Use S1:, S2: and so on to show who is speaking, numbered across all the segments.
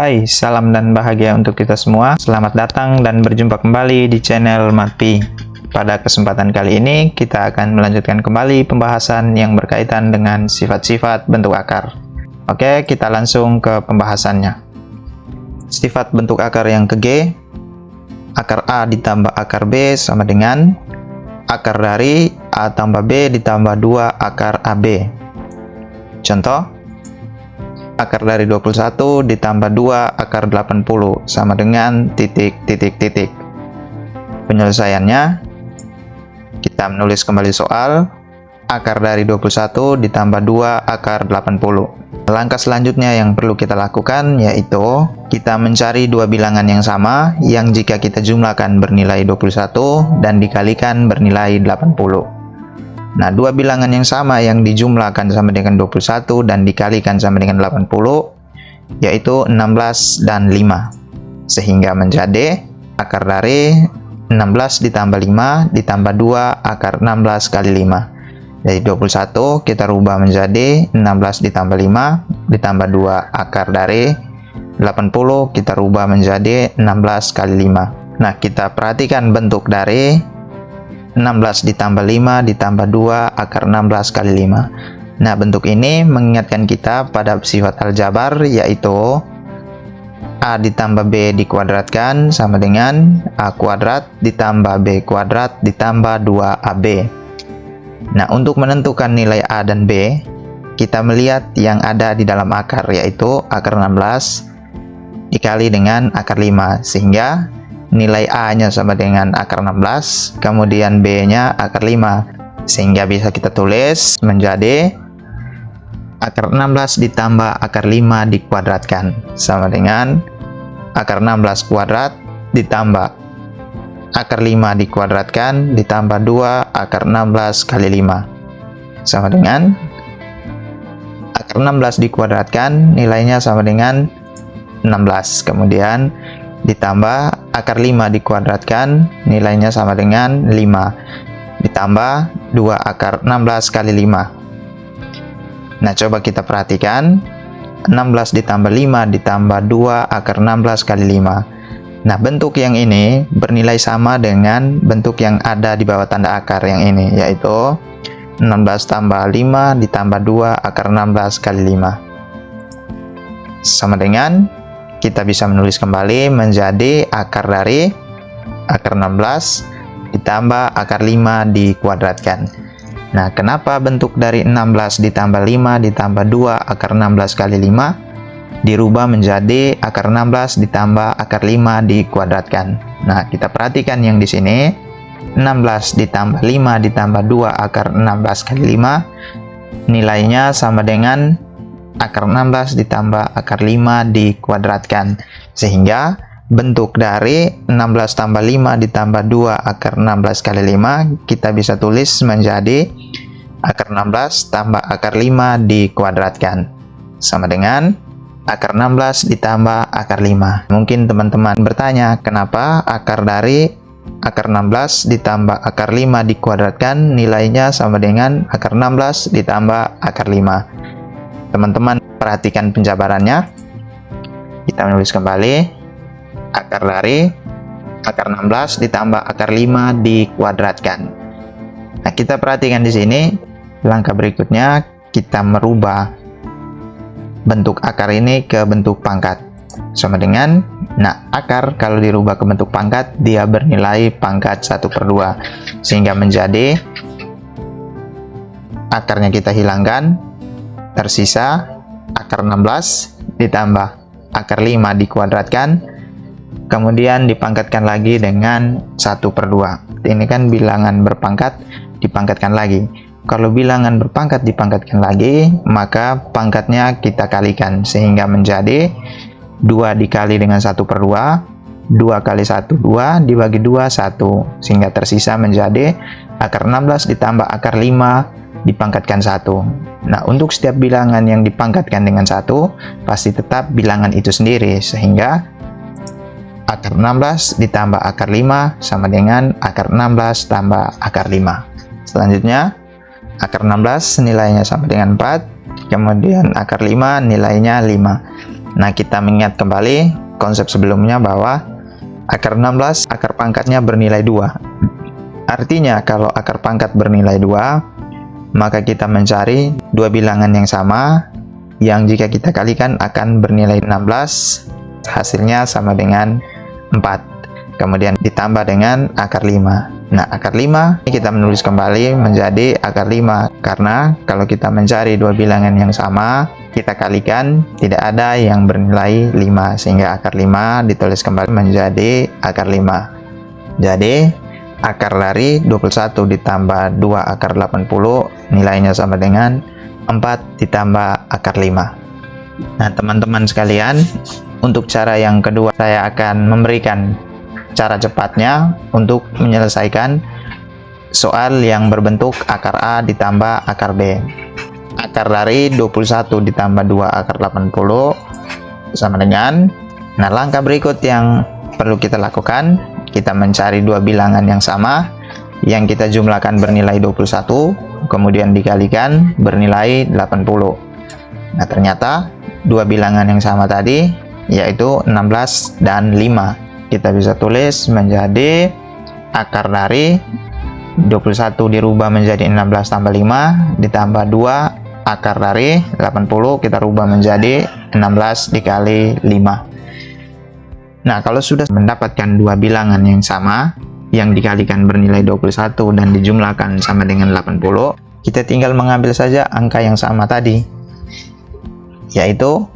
S1: Hai, salam dan bahagia untuk kita semua. Selamat datang dan berjumpa kembali di channel Matpi. Pada kesempatan kali ini, kita akan melanjutkan kembali pembahasan yang berkaitan dengan sifat-sifat bentuk akar. Oke, kita langsung ke pembahasannya. Sifat bentuk akar yang ke G, akar A ditambah akar B sama dengan akar dari A tambah B ditambah 2 akar AB. Contoh, akar dari 21 ditambah 2 akar 80 sama dengan titik. Penyelesaiannya, kita menulis kembali soal akar dari 21 ditambah 2 akar 80. Langkah selanjutnya yang perlu kita lakukan yaitu kita mencari dua bilangan yang sama yang jika kita jumlahkan bernilai 21 dan dikalikan bernilai 80. Nah, dua bilangan yang sama yang dijumlahkan sama dengan 21 dan dikalikan sama dengan 80 yaitu 16 dan 5. Sehingga menjadi akar dari 16 ditambah 5 ditambah 2 akar 16 kali 5. Dari 21 kita rubah menjadi 16 ditambah 5 ditambah 2 akar dari 80 kita rubah menjadi 16 kali 5. Nah, kita perhatikan bentuk dari 16 ditambah 5 ditambah 2 akar 16 kali 5. Nah, bentuk ini mengingatkan kita pada sifat aljabar yaitu A ditambah B dikuadratkan sama dengan A kuadrat ditambah B kuadrat ditambah 2AB. Nah, untuk menentukan nilai A dan B, kita melihat yang ada di dalam akar yaitu akar 16 dikali dengan akar 5 sehingga nilai A-nya sama dengan akar 16, kemudian B-nya akar 5. Sehingga bisa kita tulis menjadi akar 16 ditambah akar 5 dikuadratkan sama dengan akar 16 kuadrat ditambah akar 5 dikuadratkan ditambah 2 akar 16 kali 5 sama dengan akar 16 dikuadratkan nilainya sama dengan 16, kemudian ditambah akar 5 dikuadratkan nilainya sama dengan 5 ditambah 2 akar 16 kali 5. Nah, coba kita perhatikan 16 ditambah 5 ditambah 2 akar 16 kali 5. Nah, bentuk yang ini bernilai sama dengan bentuk yang ada di bawah tanda akar yang ini yaitu 16 tambah 5 ditambah 2 akar 16 kali 5 sama dengan kita bisa menulis kembali menjadi akar dari akar 16 ditambah akar 5 dikuadratkan. Nah, kenapa bentuk dari 16 ditambah 5 ditambah 2 akar 16 kali 5 dirubah menjadi akar 16 ditambah akar 5 dikuadratkan. Nah, kita perhatikan yang di sini 16 ditambah 5 ditambah 2 akar 16 kali 5 nilainya sama dengan akar 16 ditambah akar 5 dikuadratkan sehingga bentuk dari 16 tambah 5 ditambah 2 akar 16 kali 5 kita bisa tulis menjadi akar 16 tambah akar 5 dikuadratkan sama dengan akar 16 ditambah akar 5. Mungkin teman-teman bertanya kenapa akar dari akar 16 ditambah akar 5 dikuadratkan nilainya sama dengan akar 16 ditambah akar 5. Teman-teman perhatikan penjabarannya. Kita menulis kembali akar dari akar 16 ditambah akar 5 dikuadratkan. Nah, kita perhatikan di sini langkah berikutnya kita merubah bentuk akar ini ke bentuk pangkat sama dengan akar kalau dirubah ke bentuk pangkat dia bernilai pangkat 1/2 sehingga menjadi akarnya kita hilangkan, tersisa akar 16 ditambah akar 5 dikuadratkan kemudian dipangkatkan lagi dengan 1/2. Ini kan bilangan berpangkat dipangkatkan lagi. Kalau bilangan berpangkat dipangkatkan lagi maka pangkatnya kita kalikan sehingga menjadi 2 dikali dengan 1/2, 2 kali 1 2 dibagi 2 1 sehingga tersisa menjadi akar 16 ditambah akar 5 dipangkatkan 1. Nah, untuk setiap bilangan yang dipangkatkan dengan 1 pasti tetap bilangan itu sendiri sehingga akar 16 ditambah akar 5 sama dengan akar 16 tambah akar 5. Selanjutnya akar 16 nilainya sama dengan 4, kemudian akar 5 nilainya 5. Nah, kita mengingat kembali konsep sebelumnya bahwa akar 16 akar pangkatnya bernilai 2. Artinya kalau akar pangkat bernilai 2, maka kita mencari dua bilangan yang sama yang jika kita kalikan akan bernilai 16, hasilnya sama dengan 4. Kemudian ditambah dengan akar 5. Nah, akar 5 ini kita menulis kembali menjadi akar 5 karena kalau kita mencari dua bilangan yang sama, kita kalikan tidak ada yang bernilai 5 sehingga akar 5 ditulis kembali menjadi akar 5. Jadi, akar dari 21 ditambah 2 akar 80 nilainya sama dengan 4 ditambah akar 5. Nah, teman-teman sekalian, untuk cara yang kedua saya akan memberikan cara cepatnya untuk menyelesaikan soal yang berbentuk akar A ditambah akar B. Akar dari 21 ditambah 2 akar 80 sama dengan, nah langkah berikut yang perlu kita lakukan, kita mencari dua bilangan yang sama yang kita jumlahkan bernilai 21 kemudian dikalikan bernilai 80. Nah, ternyata dua bilangan yang sama tadi yaitu 16 dan 5. Kita bisa tulis menjadi akar dari 21 dirubah menjadi 16 tambah 5 ditambah 2 akar dari 80 kita rubah menjadi 16 dikali 5. Nah, kalau sudah mendapatkan dua bilangan yang sama yang dikalikan bernilai 21 dan dijumlahkan sama dengan 80, kita tinggal mengambil saja angka yang sama tadi, yaitu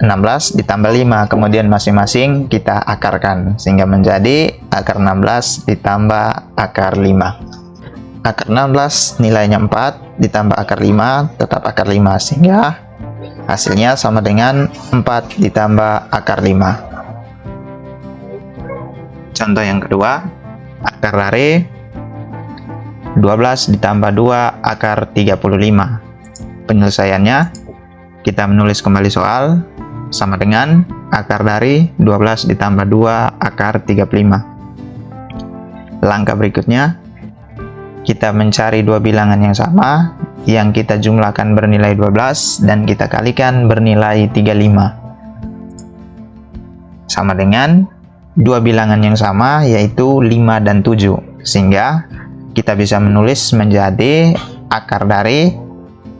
S1: 16 ditambah 5, kemudian masing-masing kita akarkan sehingga menjadi akar 16 ditambah akar 5. Akar 16 nilainya 4 ditambah akar 5 tetap akar 5 sehingga hasilnya sama dengan 4 ditambah akar 5. Contoh yang kedua, akar dari 12 ditambah 2 akar 35. Penyelesaiannya, kita menulis kembali soal sama dengan akar dari 12 ditambah 2 akar 35. Langkah berikutnya, kita mencari dua bilangan yang sama yang kita jumlahkan bernilai 12 dan kita kalikan bernilai 35. Sama dengan dua bilangan yang sama yaitu 5 dan 7. Sehingga kita bisa menulis menjadi akar dari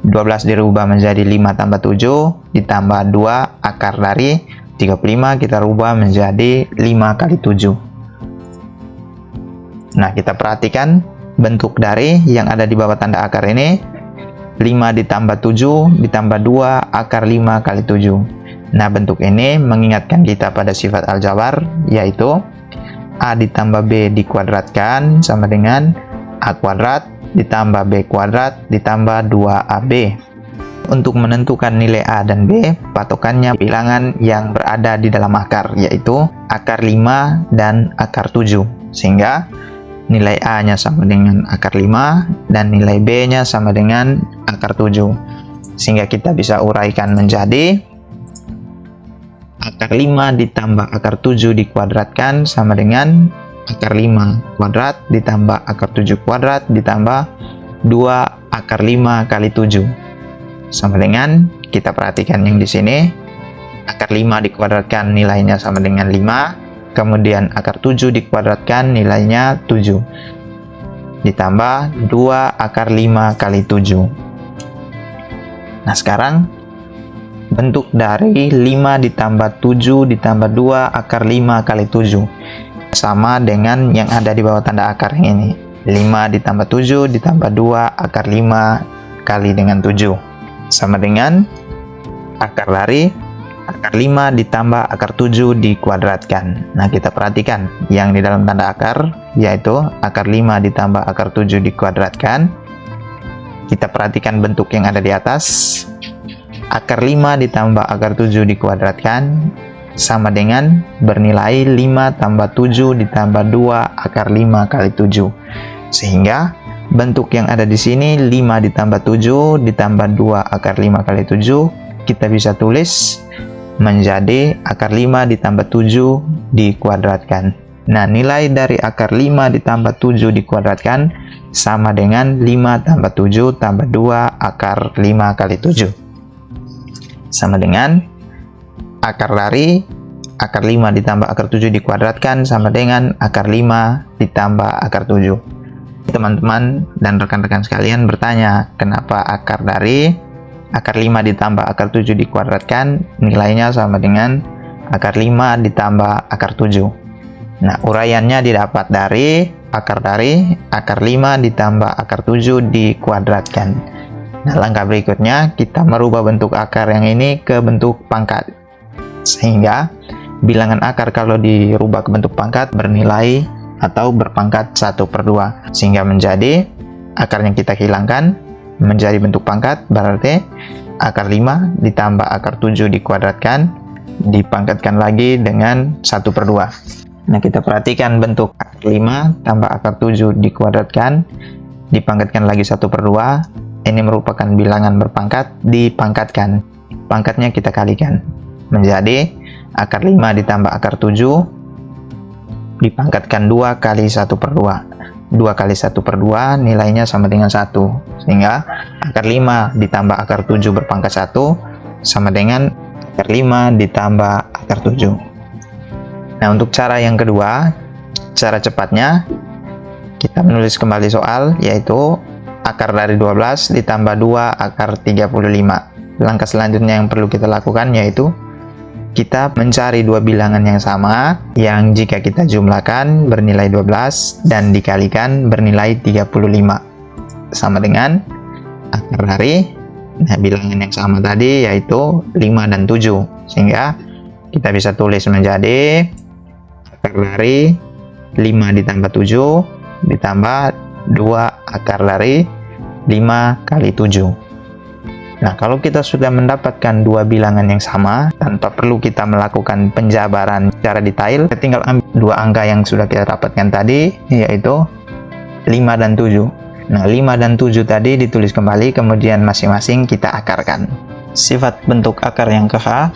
S1: 12 dirubah menjadi 5 tambah 7 ditambah 2 akar dari 35 kita rubah menjadi 5 kali 7. Nah, kita perhatikan bentuk dari yang ada di bawah tanda akar ini. 5 ditambah 7 ditambah 2 akar 5 kali 7. Nah, bentuk ini mengingatkan kita pada sifat aljabar, yaitu A ditambah B dikuadratkan sama dengan A kuadrat ditambah B kuadrat ditambah 2AB. Untuk menentukan nilai A dan B, patokannya bilangan yang berada di dalam akar, yaitu akar 5 dan akar 7. Sehingga nilai A-nya sama dengan akar 5 dan nilai B-nya sama dengan akar 7. Sehingga kita bisa uraikan menjadi akar 5 ditambah akar 7 dikuadratkan sama dengan akar 5 kuadrat ditambah akar 7 kuadrat ditambah 2 akar 5 kali 7 sama dengan, kita perhatikan yang di sini, akar 5 dikuadratkan nilainya sama dengan 5, kemudian akar 7 dikuadratkan nilainya 7 ditambah 2 akar 5 kali 7. Nah, sekarang bentuk dari 5 ditambah 7 ditambah 2 akar 5 kali 7 sama dengan yang ada di bawah tanda akar ini. 5 ditambah 7 ditambah 2 akar 5 kali dengan 7 sama dengan akar dari akar 5 ditambah akar 7 dikuadratkan. Nah, kita perhatikan yang di dalam tanda akar, yaitu akar 5 ditambah akar 7 dikuadratkan. Kita perhatikan bentuk yang ada di atas. Akar 5 ditambah akar 7 dikuadratkan sama dengan bernilai 5 tambah 7 ditambah 2 akar 5 kali 7. Sehingga bentuk yang ada di sini 5 ditambah 7 ditambah 2 akar 5 kali 7 kita bisa tulis menjadi akar 5 ditambah 7 dikuadratkan. Nah, nilai dari akar 5 ditambah 7 dikuadratkan sama dengan 5 tambah 7 tambah 2 akar 5 kali 7. Sama dengan akar dari akar 5 ditambah akar 7 dikuadratkan sama dengan akar 5 ditambah akar 7. Teman-teman dan rekan-rekan sekalian bertanya, kenapa akar dari akar 5 ditambah akar 7 dikuadratkan nilainya sama dengan akar 5 ditambah akar 7? Nah, uraiannya didapat dari akar 5 ditambah akar 7 dikuadratkan. Nah, langkah berikutnya kita merubah bentuk akar yang ini ke bentuk pangkat. Sehingga bilangan akar kalau dirubah ke bentuk pangkat bernilai atau berpangkat 1/2. Sehingga menjadi akar yang kita hilangkan menjadi bentuk pangkat, berarti akar 5 ditambah akar 7 dikuadratkan dipangkatkan lagi dengan 1/2. Nah, kita perhatikan bentuk akar 5 tambah akar 7 dikuadratkan dipangkatkan lagi 1/2. Ini merupakan bilangan berpangkat dipangkatkan. Pangkatnya kita kalikan menjadi akar 5 ditambah akar 7 dipangkatkan 2 kali 1/2. 2 kali 1/2 nilainya sama dengan 1. Sehingga akar 5 ditambah akar 7 berpangkat 1 sama dengan akar 5 ditambah akar 7. Nah, untuk cara yang kedua, cara cepatnya kita menulis kembali soal, yaitu akar dari 12 ditambah 2 akar 35. Langkah selanjutnya yang perlu kita lakukan yaitu kita mencari dua bilangan yang sama yang jika kita jumlahkan bernilai 12 dan dikalikan bernilai 35. Sama dengan akar dari bilangan yang sama tadi yaitu 5 dan 7. Sehingga kita bisa tulis menjadi akar dari 5 ditambah 7 ditambah 2 akar dari 5 kali 7. Nah, kalau kita sudah mendapatkan dua bilangan yang sama, tanpa perlu kita melakukan penjabaran secara detail, kita tinggal ambil dua angka yang sudah kita dapatkan tadi, yaitu 5 dan 7. Nah, 5 dan 7 tadi ditulis kembali, kemudian masing-masing kita akarkan. Sifat bentuk akar yang ke-H,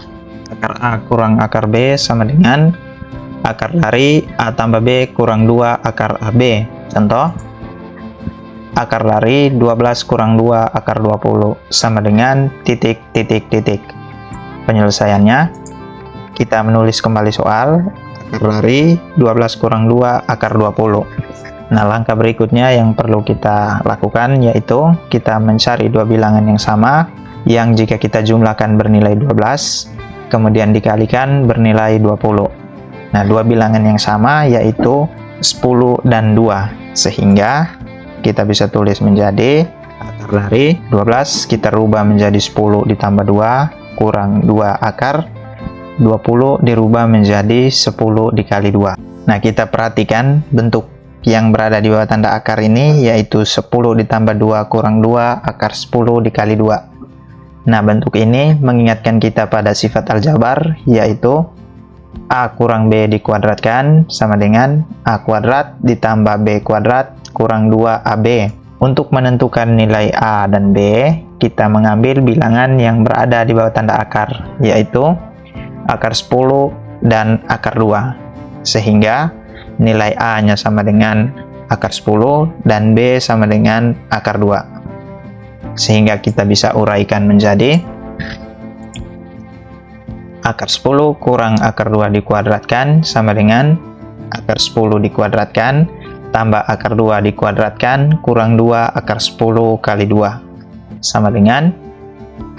S1: akar A kurang akar B sama dengan akar dari A tambah B kurang 2 akar AB. Contoh, akar dari 12 kurang 2 akar 20 sama dengan titik. Penyelesaiannya, kita menulis kembali soal akar dari 12 kurang 2 akar 20. Nah, langkah berikutnya yang perlu kita lakukan yaitu kita mencari dua bilangan yang sama yang jika kita jumlahkan bernilai 12 kemudian dikalikan bernilai 20. Nah, dua bilangan yang sama yaitu 10 dan 2, sehingga kita bisa tulis menjadi akar dari 12 kita rubah menjadi 10 ditambah 2 kurang 2 akar 20 dirubah menjadi 10 dikali 2. Nah, kita perhatikan bentuk yang berada di bawah tanda akar ini yaitu 10 ditambah 2 kurang 2 akar 10 dikali 2. Nah, bentuk ini mengingatkan kita pada sifat aljabar yaitu A kurang B dikuadratkan sama dengan A kuadrat ditambah B kuadrat kurang 2AB. Untuk menentukan nilai A dan B, kita mengambil bilangan yang berada di bawah tanda akar, yaitu akar 10 dan akar 2. Sehingga nilai A-nya sama dengan akar 10 dan B sama dengan akar 2. Sehingga kita bisa uraikan menjadi akar 10 kurang akar 2 dikuadratkan sama dengan akar 10 dikuadratkan tambah akar 2 dikuadratkan kurang 2 akar 10 kali 2 sama dengan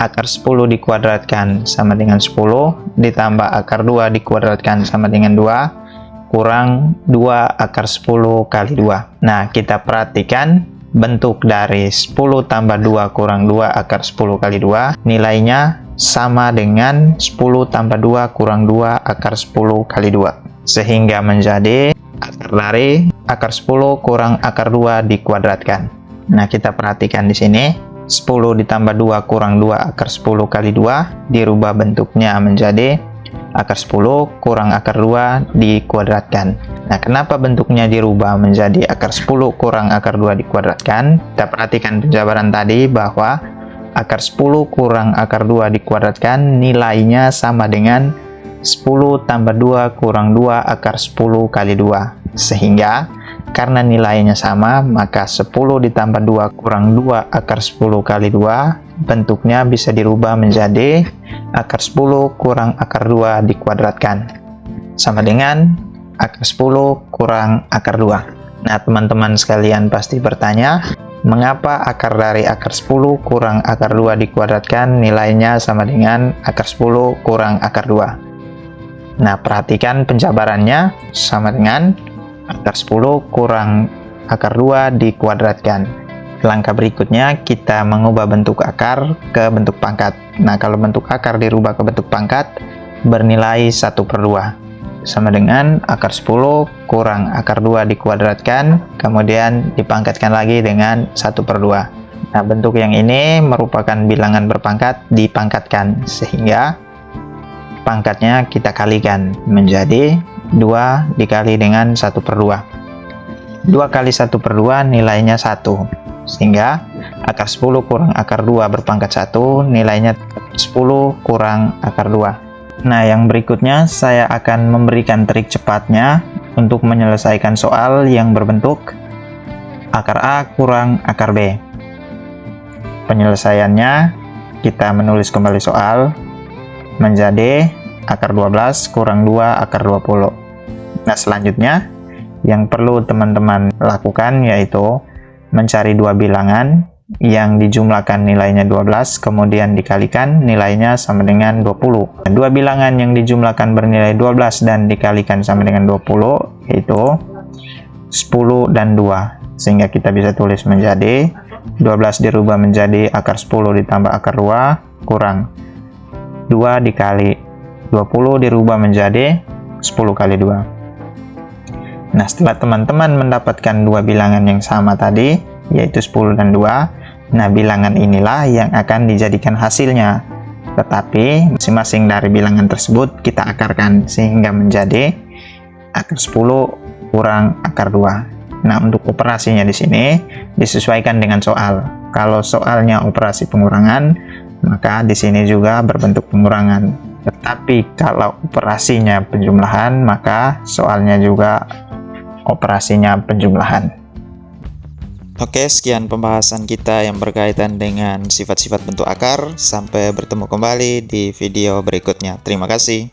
S1: akar 10 dikuadratkan sama dengan 10 ditambah akar 2 dikuadratkan sama dengan 2 kurang 2 akar 10 kali 2. Nah, kita perhatikan bentuk dari 10 tambah 2 kurang 2 akar 10 kali 2 nilainya sama dengan 10 tambah 2 kurang 2 akar 10 kali 2. Sehingga menjadi akar dari akar 10 kurang akar 2 dikuadratkan. Nah, kita perhatikan di sini 10 ditambah 2 kurang 2 akar 10 kali 2 dirubah bentuknya menjadi akar 10 kurang akar 2 dikuadratkan. Nah, kenapa bentuknya dirubah menjadi akar 10 kurang akar 2 dikuadratkan? Kita perhatikan penjabaran tadi bahwa akar 10 kurang akar 2 dikuadratkan nilainya sama dengan 10 tambah 2 kurang 2 akar 10 kali 2. Sehingga karena nilainya sama, maka 10 ditambah 2 kurang 2 akar 10 kali 2, bentuknya bisa dirubah menjadi akar 10 kurang akar 2 dikuadratkan. Sama dengan akar 10 kurang akar 2. Nah, teman-teman sekalian pasti bertanya, mengapa akar dari akar 10 kurang akar 2 dikuadratkan nilainya sama dengan akar 10 kurang akar 2? Nah, perhatikan penjabarannya sama dengan akar 10 kurang akar 2 dikuadratkan. Langkah berikutnya kita mengubah bentuk akar ke bentuk pangkat. Nah, kalau bentuk akar dirubah ke bentuk pangkat bernilai 1/2. Sama dengan akar 10 kurang akar 2 dikuadratkan, kemudian dipangkatkan lagi dengan 1/2. Nah, bentuk yang ini merupakan bilangan berpangkat dipangkatkan, sehingga pangkatnya kita kalikan menjadi 2 dikali dengan 1/2. 2 kali 1/2 nilainya 1, sehingga akar 10 kurang akar 2 berpangkat 1 nilainya 10 kurang akar 2. Nah, yang berikutnya saya akan memberikan trik cepatnya untuk menyelesaikan soal yang berbentuk akar A kurang akar B. Penyelesaiannya, kita menulis kembali soal menjadi akar 12 kurang 2 akar 20. Nah, selanjutnya yang perlu teman-teman lakukan yaitu mencari dua bilangan yang dijumlahkan nilainya 12, kemudian dikalikan nilainya sama dengan 20. Dua bilangan yang dijumlahkan bernilai 12 dan dikalikan sama dengan 20 yaitu 10 dan 2. Sehingga kita bisa tulis menjadi 12 dirubah menjadi akar 10 ditambah akar 2 kurang 2 dikali 20 dirubah menjadi 10 kali 2. Nah, setelah teman-teman mendapatkan dua bilangan yang sama tadi, yaitu 10 dan 2, nah bilangan inilah yang akan dijadikan hasilnya. Tetapi masing-masing dari bilangan tersebut kita akarkan sehingga menjadi akar 10 kurang akar 2. Nah, untuk operasinya di sini disesuaikan dengan soal. Kalau soalnya operasi pengurangan, maka di sini juga berbentuk pengurangan. Tetapi kalau operasinya penjumlahan, maka soalnya juga operasinya penjumlahan. Oke, sekian pembahasan kita yang berkaitan dengan sifat-sifat bentuk akar. Sampai bertemu kembali di video berikutnya. Terima kasih.